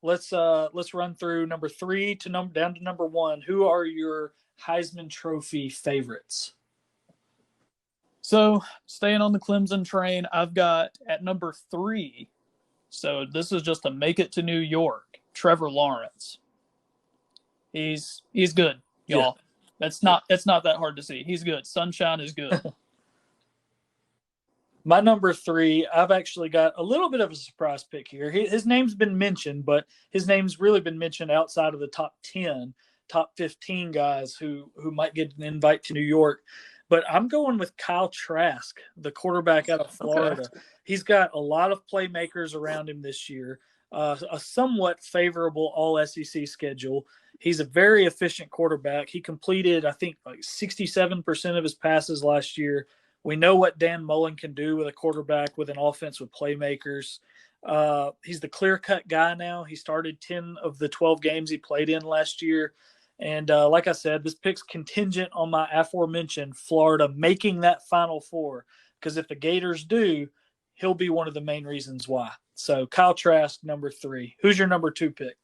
let's run through number 3 to down to number 1. Who are your Heisman Trophy favorites? So, staying on the Clemson train, I've got at number 3. So this is just to make it to New York. Trevor Lawrence. He's good, y'all. Yeah. It's not that hard to see. He's good. Sunshine is good. My number 3, I've actually got a little bit of a surprise pick here. His name's been mentioned, but his name's really been mentioned outside of the top 10, top 15 guys who might get an invite to New York. But I'm going with Kyle Trask, the quarterback out of Florida. Okay. He's got a lot of playmakers around him this year, a somewhat favorable all-SEC schedule. He's a very efficient quarterback. He completed, I think, like 67% of his passes last year. We know what Dan Mullen can do with a quarterback with an offense with playmakers. He's the clear-cut guy now. He started 10 of the 12 games he played in last year. And like I said, this pick's contingent on my aforementioned Florida making that Final Four. Because if the Gators do, he'll be one of the main reasons why. So Kyle Trask, number 3. Who's your number 2 pick?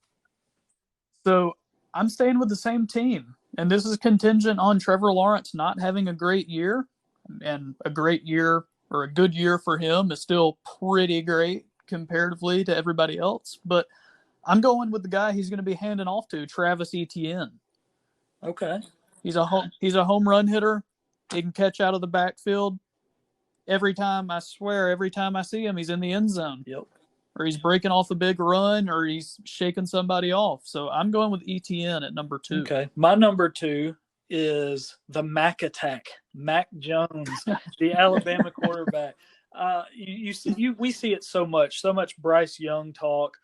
So I'm staying with the same team. And this is contingent on Trevor Lawrence not having a great year. And a great year or a good year for him is still pretty great comparatively to everybody else. But I'm going with the guy he's going to be handing off to, Travis Etienne. Okay. He's a home run hitter. He can catch out of the backfield. Every time I see him, he's in the end zone. Yep. Or he's breaking off a big run, or he's shaking somebody off. So I'm going with Etienne at number 2. Okay. My number 2 is the Mac Attack, Mac Jones, the Alabama quarterback. We see it so much Bryce Young talk.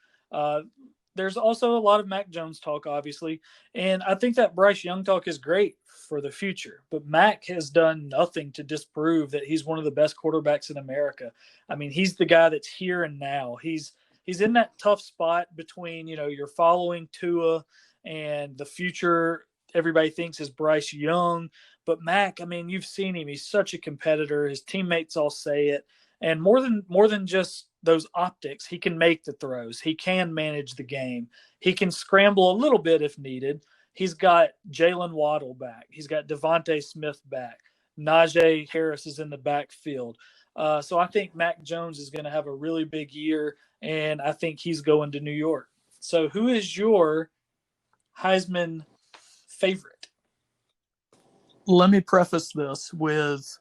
There's also a lot of Mac Jones talk, obviously, and I think that Bryce Young talk is great for the future. But Mac has done nothing to disprove that he's one of the best quarterbacks in America. I mean, he's the guy that's here and now. He's in that tough spot between, you're following Tua and the future everybody thinks is Bryce Young. But Mac, I mean, you've seen him. He's such a competitor. His teammates all say it. And more than just those optics, he can make the throws. He can manage the game. He can scramble a little bit if needed. He's got Jalen Waddle back. He's got Devontae Smith back. Najee Harris is in the backfield. So I think Mac Jones is going to have a really big year, and I think he's going to New York. So who is your Heisman favorite? Let me preface this with,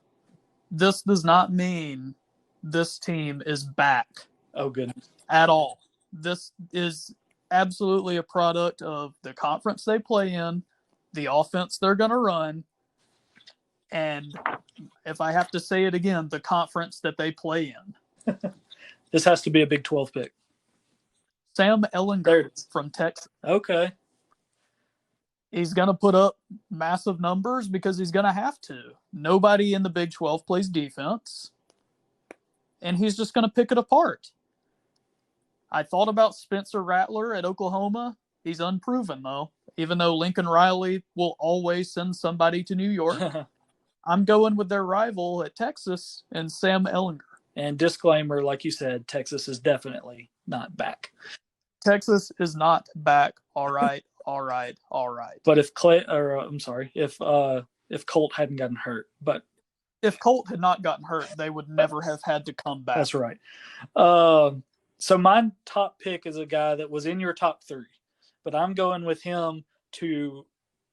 this does not mean this team is back. Oh, goodness. At all. This is absolutely a product of the conference they play in, the offense they're going to run, and if I have to say it again, the conference that they play in. This has to be a Big 12 pick. Sam Ehlinger from Texas. Okay. He's going to put up massive numbers because he's going to have to. Nobody in the Big 12 plays defense, and he's just going to pick it apart. I thought about Spencer Rattler at Oklahoma. He's unproven, though. Even though Lincoln Riley will always send somebody to New York, I'm going with their rival at Texas and Sam Ehlinger. And disclaimer, like you said, Texas is definitely not back. Texas is not back. All right. But if Colt hadn't gotten hurt, but if Colt had not gotten hurt, they would never have had to come back. That's right. So my top pick is a guy that was in your top 3, but I'm going with him to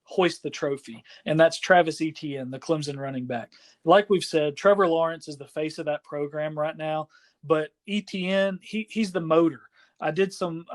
hoist the trophy, and that's Travis Etienne, the Clemson running back. Like we've said, Trevor Lawrence is the face of that program right now, but Etienne, he's the motor. I did some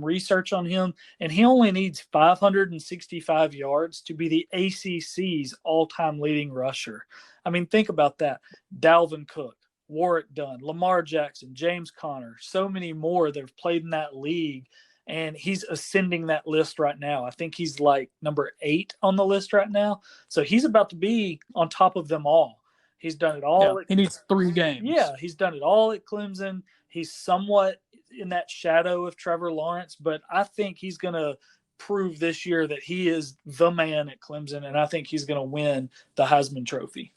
research on him, and he only needs 565 yards to be the ACC's all-time leading rusher. I mean, think about that. Dalvin Cook, Warwick Dunn, Lamar Jackson, James Conner, so many more that have played in that league, and he's ascending that list right now. I think he's like number 8 on the list right now. So he's about to be on top of them all. He's done it all. Yeah, he needs 3 games. Yeah, he's done it all at Clemson. He's somewhat in that shadow of Trevor Lawrence, but I think he's going to prove this year that he is the man at Clemson, and I think he's going to win the Heisman Trophy.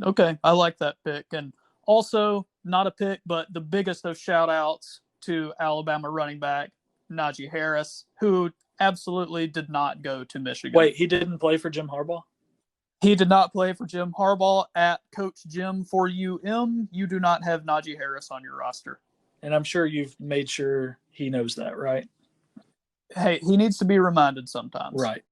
Okay, I like that pick. And also, not a pick, but the biggest of shout-outs, to Alabama running back Najee Harris, who absolutely did not go to Michigan. Wait, he didn't play for Jim Harbaugh? He did not play for Jim Harbaugh. At Coach Jim for UM, you do not have Najee Harris on your roster. And I'm sure you've made sure he knows that, right? Hey, he needs to be reminded sometimes. Right.